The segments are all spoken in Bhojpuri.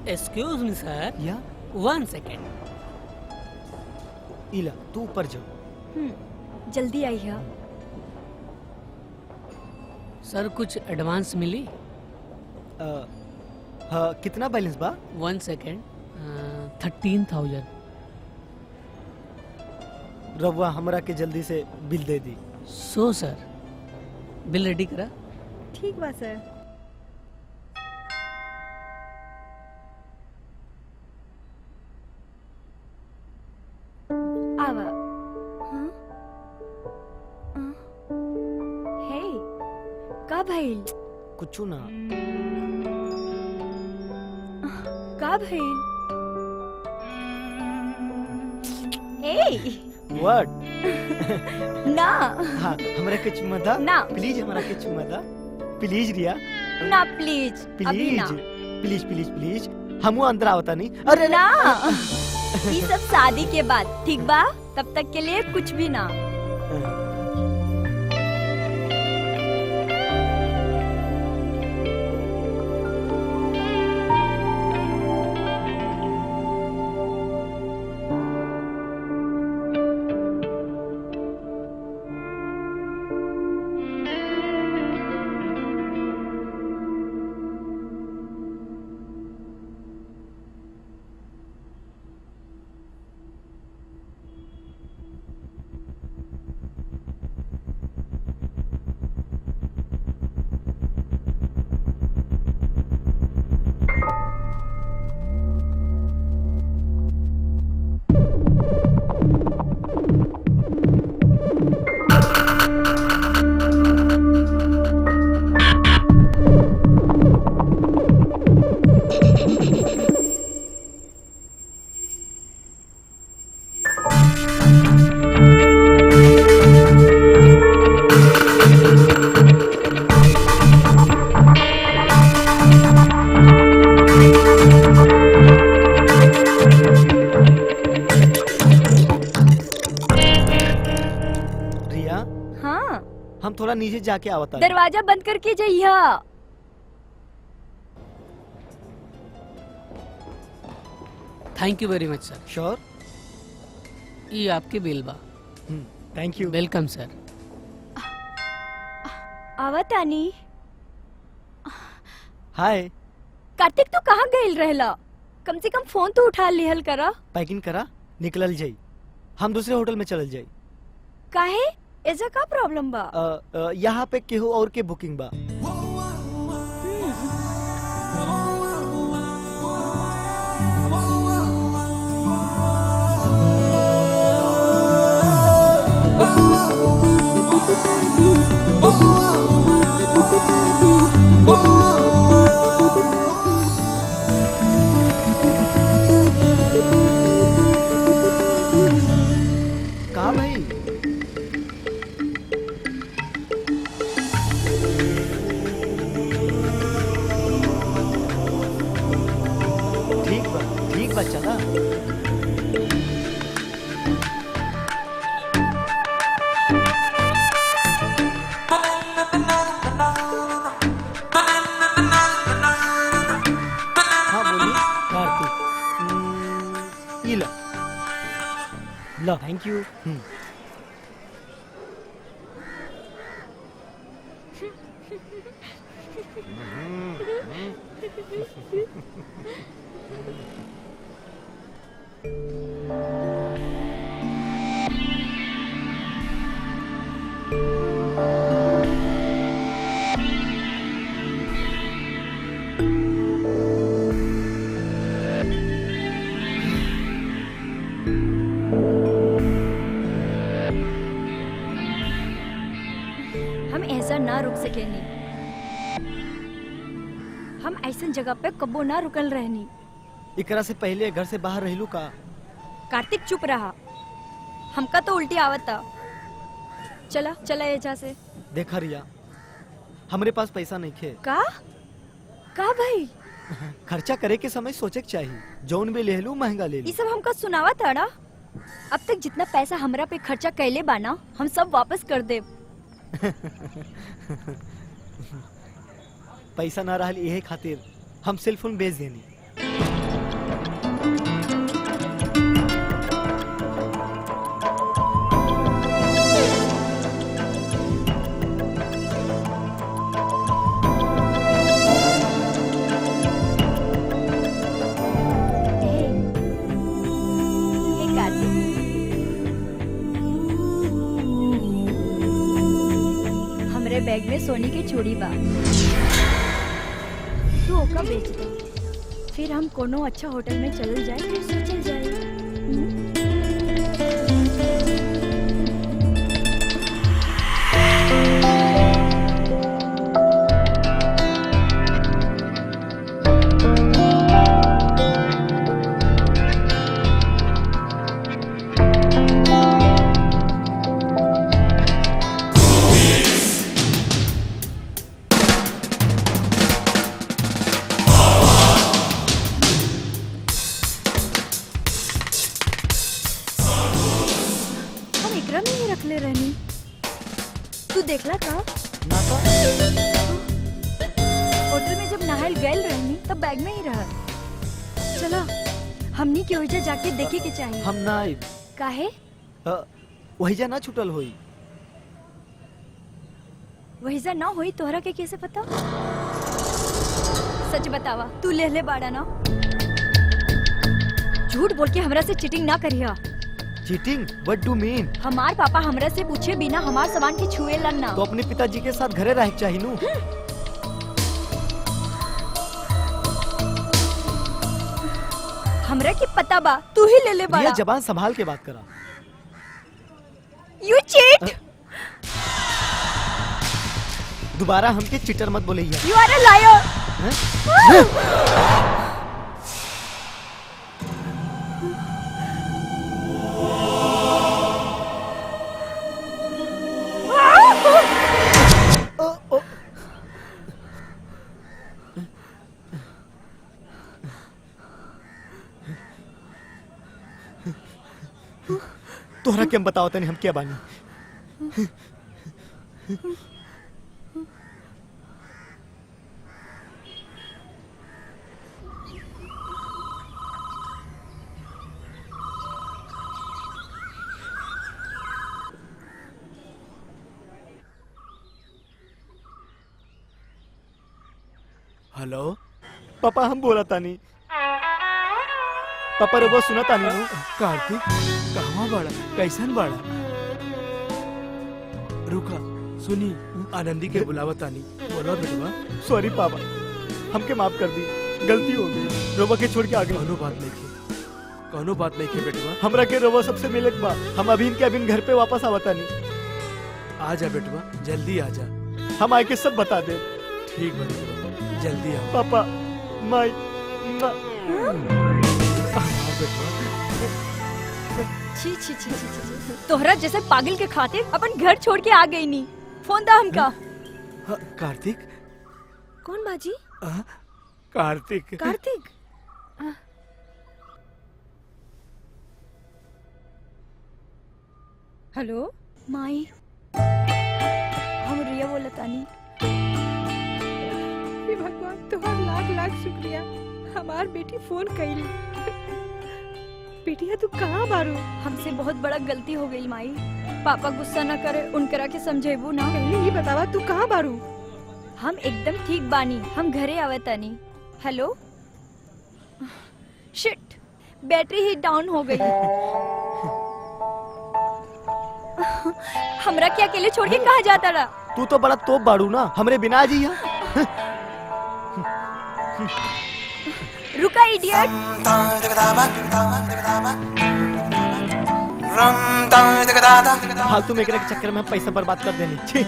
एक्सक्यूज मी सर, या 1 सेकेंड। इला तू ऊपर जाओ। जल्दी आई है। सर कुछ एडवांस मिली? हाँ, कितना बैलेंस बा? 1 सेकेंड। 13,000। रवा हमरा के जल्दी से बिल दे दी। सो सर, बिल रेडी करा? ठीक बा सर। आवा। हाँ? हे, का भइल? कुछ ना। का भइल? ए व्हाट? ना हाँ, हमरा के चुम्मा दा। ना। प्लीज हमरा के चुम्मा दा। प्लीज रिया, ना प्लीज अभी प्लीज ना। Please please please. हमू अंदर आवता नहीं। अरे ना ये सब शादी के बाद ठीक बा, तब तक के लिए कुछ भी ना। रिया, हाँ, हम थोड़ा नीचे जाके आवता। दरवाजा बंद करके जाइया। थैंक यू वेरी मच सर। श्योर। ये आपके बिल बा। Thank you. वेलकम सर। आवा तानी। हाय। कार्तिक तू कहाँ गइल रहला? कम से कम फोन तो उठा लिहल करा। पैकिंग करा, निकलल जाई। हम दूसरे होटल में चलल जाई। काहे? ऐसा का प्रॉब्लम बा? यहाँ पे केहू और के बुकिंग बा। कहाँ भाई? ठीक बा चला। हाँ बोली कार्तिक। ये लो लो। Thank you. हम ऐसा ना रुक सके नहीं। हम ऐसा जगह पे कबो ना रुकल रहनी। एकरा से पहले घर से बाहर रहलू का? कार्तिक चुप रहा, हमका तो उल्टी आवता। चला चला एजा से। देखा रिया, हमरे पास पैसा नहीं खे। का भाई? खर्चा करे के समय सोचे के चाहिए। जौन भी ले लू महंगा ले लू। ये सब हमका सुनावा था। अब तक जितना पैसा हमरा पे खर्चा कैले बाना, हम सब वापस कर दे। पैसा ना रहल यही खातिर हम सेल फोन बेच देनी। सोने के चूड़ी बा, तू ओका बेच दे, फिर हम कोनो अच्छा होटल में चल जाए, फिर सोचल जाए। एकरा में ही रख ले रहनी, तू देखला का? ना तो होटल में जब नहायल गैल रहनी तब बैग में ही रहा। चलो हमनी के वजह जाके देखे के चाहिए। हम ना आए। काहे? वहीजा ना छुटल होई। वहीजा ना होई तोहरा के कैसे पता? सच बतावा, तू ले बाड़ा ना? झूठ बोल के हमरा से चीटिंग ना करिया। चीटिंग? व्हाट डू मीन? हमार पापा हमरा से पूछे बिना हमार सामान के छुए लन ना। तो अपने पिताजी के साथ घरे रह चाहिए नू। हमरा के पता बा, तू ही ले बाड़ा। ये जबान संभाल के बात करा। You cheat! दोबारा हमके चीटर मत बोलैया। You are a liar! तोहरा के हम बताओ तनी हम क्या बानी। हेलो पापा हम बोला तानी। पापा रे वो सुना तानी नु। कार्तिक कहवा बाड़ा, कैसन बाड़ा? रुका सुनी, आनंदी के बुलावा तानी। बोलो बेटवा। सॉरी पापा, हमके माफ कर दी, गलती हो गई। रोबा के छोड़ के आ गए। कौनो बात नहीं के, कौनो बात नहीं के बेटवा। हमरा के रोबा सबसे मिले के बा। हम अभी इनके अभी घर पे वापस आवता नहीं। आ जा बेटवा, जल्दी आ जा। हम आए के सब बता दे। ठीक बा बेटवा, जल्दी आओ। पापा माई छी छी छी छी छी। तोहरा जैसे पागल के खातिर अपन घर छोड़ के आ गई नी। फोन दा हमका। कार्तिक? कौन बाजी? कार्तिक। कार्तिक? हेलो माई, हम रिया बोला तानी। भगवान तुम्हार लाख लाख शुक्रिया, हमार बेटी फोन कैली। बेटिया तू कहाँ बारू? हमसे बहुत बड़ा गलती हो गई माई। पापा गुस्सा न करे, उनकरा के समझेबू ना। पहले ये बतावा तू कहाँ बारू? हम एकदम ठीक बानी, हम घरे आवतानी। हेलो? शिट, बैटरी ही डाउन हो गई। हमरा क्या अकेले छोड़ के कहाँ जाता रहा? तू तो बड़ा तोप बाड़ू ना, हमरे बिना आ जिया। रुका इडियट। फालतू में एकरा के चक्कर में हम पैसा बर्बाद कर देनी। छी।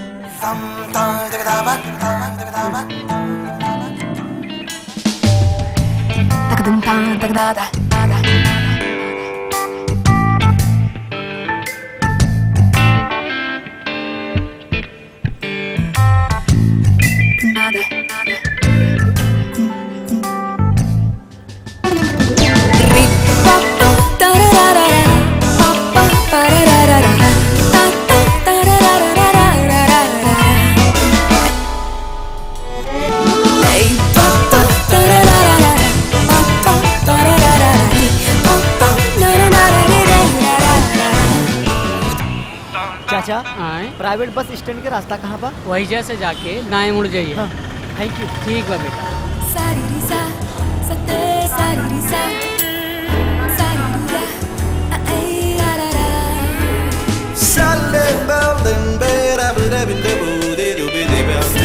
चाचा, प्राइवेट बस स्टैंड के रास्ता कहाँ बा? वहीजा से जाके दाएं मुड़ जाइए। हाँ, थैंक यू। ठीक बा बेटा। Salen, balen, bera, bera, bera, bera, bera, bera,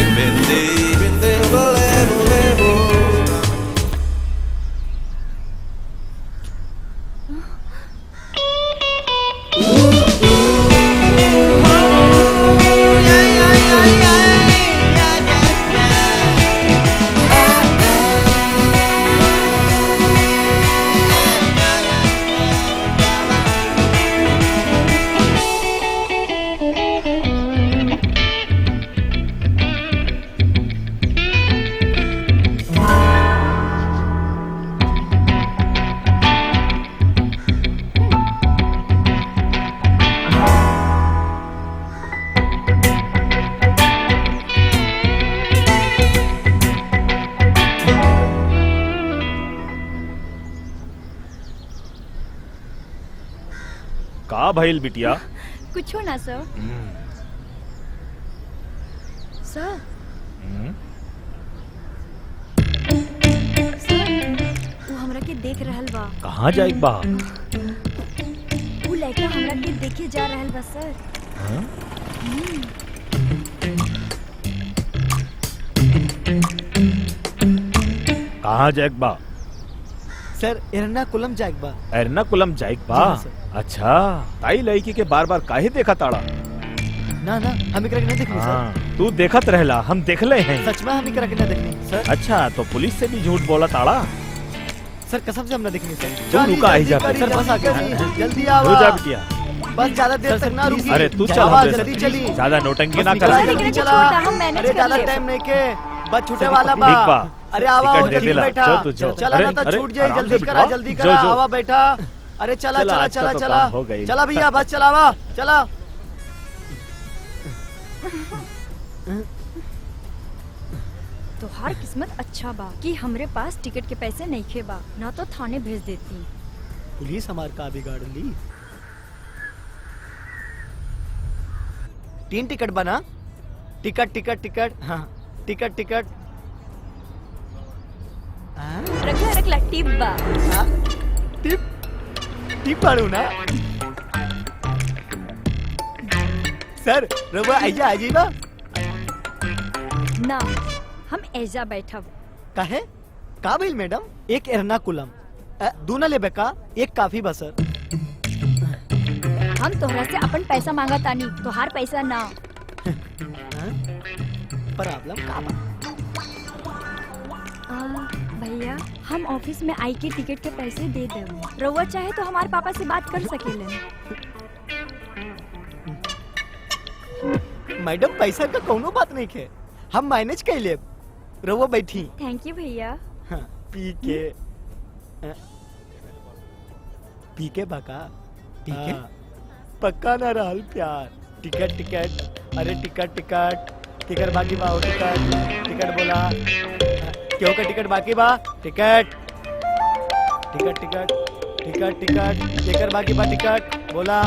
का भइल बिटिया? कुछ हो ना सर। सर वो हमरा के देख रहल बा। कहाँ जाइक बा? वो लड़का हमरा के देखे जा रहल बा सर। हाँ? कहाँ जाइक बा? सर एर्नाकुलम जाइक बा। एर्नाकुलम जाइक बा? जी हाँ, सर। अच्छा, ताई लड़की के बार बार काहे देखा ताड़ा? ना ना हम एकरा के नहीं देखनी हाँ, सर। तू देखत रहला, हम देखले हैं। सच में हम एकरा के नहीं देखनी सर। अच्छा, तो पुलिस से भी झूठ बोला ताड़ा? सर कसम से हम ना देखनी सर। तू रुका ही जा। सर बस आ गया। जल्दी आओ। रुक जा बिटिया। बस ज्यादा देर तक ना रुकी। अरे तू चल आवाज हमरे जल्दी साथ। चली। ज्यादा नौटंकी ना बस कर। निकल, सर, एकरा के चला। छोड़ दा, हम मैनेज अरे कर ज्यादा लेब। टाइम नहीं के। बस छूटे वाला बा। ठीक बा। अरे आवा टिकट दे जल्दी देला। बैठा। जो तू जो। चला ना तो अरे, छूट जाए। आराम जल्दी से करा बिठा। जल्दी जो, करा। जो। आवा बैठा। अरे चला चला, चला आज का चला तो चला। काम हो गई। चला भैया बस चलावा। चला। तो हर किस्मत अच्छा बा कि हमरे पास टिकट के पैसे नहीं खे बा, ना तो थाने भेज देती। पुलिस हमार का बिगाड़ ली। 3 टिकट बना। Ticket ticket ticket. हाँ टिकट टिकट। हाँ? रखला टिप बा। हाँ? टिप टिप पढ़ू ना सर। रवा आइजा आ जाइबा। ना हम ऐजा बैठब। काहे का भइल मैडम? एक एर्नाकुलम दू ना लेबे का? एक काफी बा सर। हम तोहरा से अपन पैसा मांगा तानी, तोहार पैसा ना। प्रॉब्लम का बा? भैया हम ऑफिस में आई के टिकट के पैसे दे देब। रउआ चाहे तो हमारे पापा से बात कर सकेलन। मैडम पैसा का कोनो बात नहीं है। हम मैनेज कर लेब। रउआ बैठी। थैंक यू भैया। हाँ, पी के बाका ठीक है। पक्का ना रहल प्यार। Ticket ticket. अरे टिकट टिकट। टिकट बाकी बा। टिकट टिकट बोला। क्यों का टिकट बाकी बा? Ticket ticket ticket ticket ticket. Ticket बाकी बा। टिकट बोला।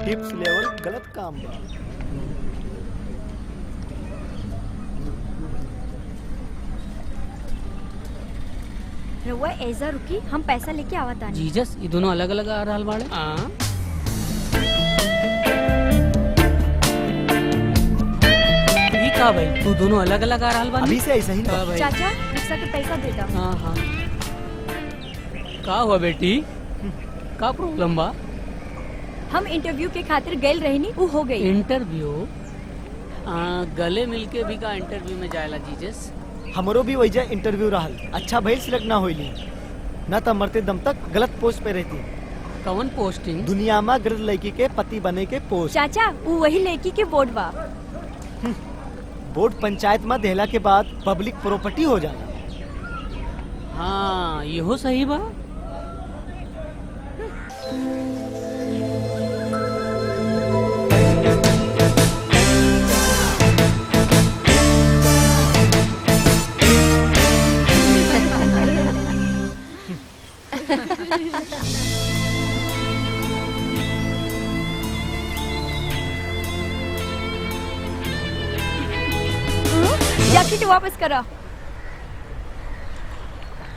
टिप्स लेवल गलत काम बा। रउआ ऐजा रुकी, हम पैसा लेके आवत तानी। जीजस ये दोनों अलग अलग आ रहल बाड़े। ई का भाई तू दोनों अलग अलग आ रहल बानी? अभी से ऐसा ही ना। भाई चाचा रिक्शा के पैसा दे दा। हाँ हाँ का हुआ बेटी? का प्रॉब्लम बा? हम इंटरव्यू के खातिर गइल रहनी, उ हो गई। इंटरव्यू? गले मिलके भी का इंटरव्यू में जाएला जीजस? हमरो भी वही इंटरव्यू रहल। अच्छा भइल सिलेक्ट ना होइली, ना तो मरते दम तक गलत पोस्ट पे रहती। कौन पोस्टिंग? दुनिया में गलत लड़की के पति बने के पोस्ट। चाचा उ वही लड़की के बोर्ड बा। बोर्ड पंचायत में देहला के बाद पब्लिक प्रॉपर्टी हो जाला। हाँ इहो सही बा। जैकेट वापस करा।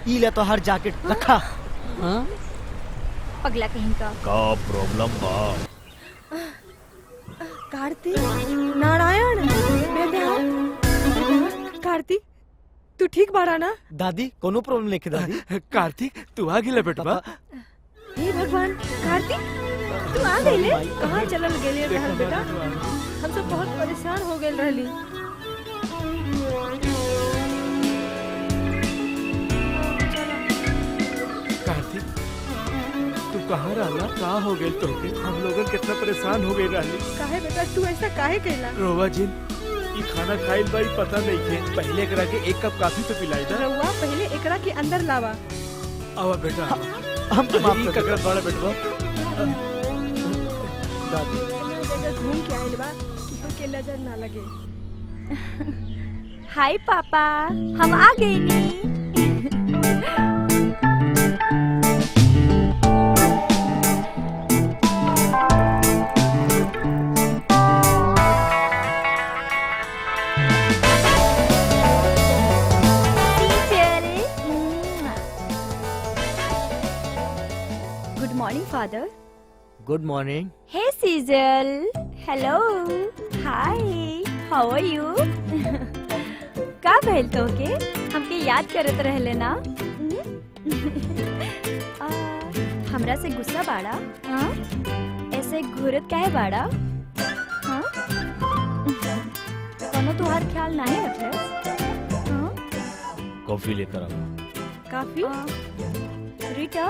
ई ले तो हर जैकेट रखा। हाँ? पगला कहीं का। प्रॉब्लम बा? कार्तिक नारायण बेटा। कार्तिक तू ठीक बाड़ा ना? दादी कोनो प्रॉब्लम नहीं के दादी। कार्तिक तू आ गिला बेटवा? हे भगवान कार्तिक तू आ गइले? कहाँ चलल गेले रहल बेटा? हम सब बहुत परेशान हो गए रहली। कार्तिक तू कहाँ रहला? का हो गइल तोके? हम लोगन कितना परेशान हो गए रहली। काहे बेटा तू ऐसा काहे कैला? रोवा जिन ई खाना खाइल बा ई पता नहीं के। पहले करा के एक कप काफी तो पिलाई दा। रउआ पहले एकरा के अंदर लावा। आवा बेटा हम तो माफ ई कर ककरा बड़ा बेटवा? दादी घूम के आइल बा केहू के नजर ना लगे। हाय पापा, हम आ गए नी। Good morning father. Good morning. हे सीजल, hello, hi, how R you? का भइल तोके? हमके याद करत रहले ना? हमरा से गुस्सा बाड़ा? हाँ? ऐसे घूरत काहे बाड़ा? हाँ? कोनो तुहार ख्याल नाही रखलस? हाँ? कॉफी लेकर आओ। काफी रीटा,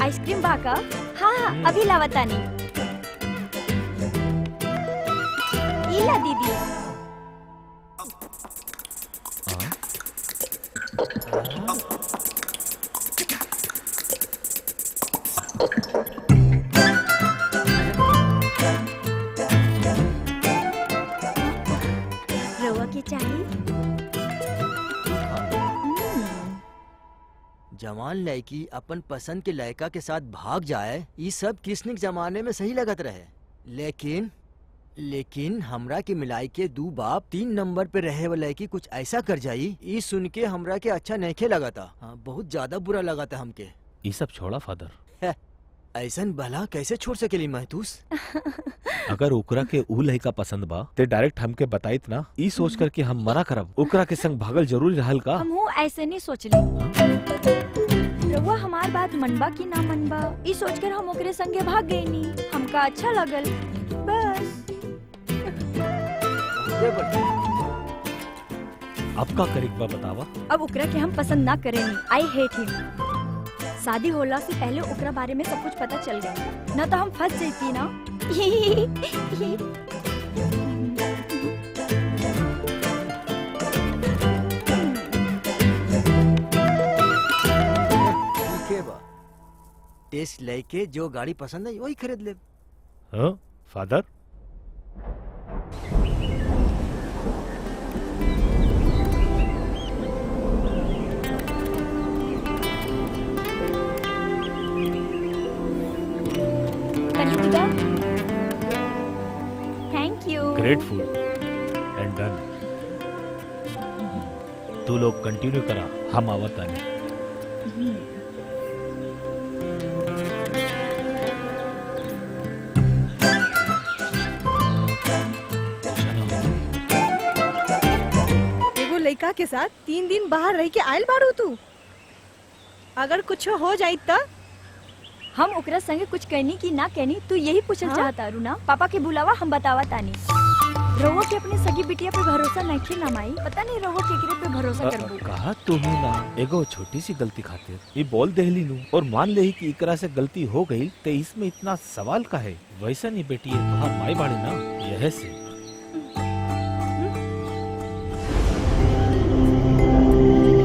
आइसक्रीम बाका? हाँ, अभी लावतानी। इला दीदी। रवा की चाहिए? जवान लड़की अपन पसंद के लड़का के साथ भाग जाए, ये सब किसनिक जमाने में सही लगत रहे। लेकिन हमरा के मिलाई के 2 बाप 3 नंबर पे रहे वाला लड़की कुछ ऐसा कर जाई, ये सुन के हमरा के अच्छा नहीं लगा था। हाँ, बहुत ज्यादा बुरा लगा था हमके। ये सब छोड़ा फादर। ऐसन भला कैसे छोड़ सकेली महतूस? अगर ओकरा के ऊ लड़का पसंद बा ते डायरेक्ट हमके बताइत ना, ई सोच कर के हम मना करब। ओकरा के संग भागल जरूरी रहल का? हमहू ऐसे नहीं सोचली। रउआ हमार बात मनबा की ना मनबा, ई सोचकर हम ओकरे संगे भाग गए नी। हमका अच्छा लगल, बस। अब का करेक बा बतावा? अब ओकरा के हम पसंद ना करेनी। आई हेट हिम। शादी होला से पहले ओकरा बारे में सब कुछ पता चल गया, न तो हम फंस जाती ना। टेस्ट लेके जो गाड़ी पसंद है वही खरीद ले। हाँ father. Thank you. Grateful and done. तू लोग कंटिन्यू करा, हम आवत आनी। लड़का के साथ 3 दिन बाहर रह के आयल बाड़ू तू। अगर कुछ हो जाई त हम ओकरा संगे कुछ कहनी की ना कहनी, तू यही पूछल चाहता रू ना? पापा के बुलावा, हम बतावा तानी। रउआ के अपने सगी बिटिया पे भरोसा नहीं ना माई? पता नहीं रउआ केकरे पे भरोसा करबू। कहा तू ना एगो छोटी सी गलती खातिर ये बोल देहली नू और मान ले कि एकरा से गलती हो गई, तो इसमें इतना सवाल का है? वैसा नहीं बेटी, ये तुहार माई बाड़ी ना, यह से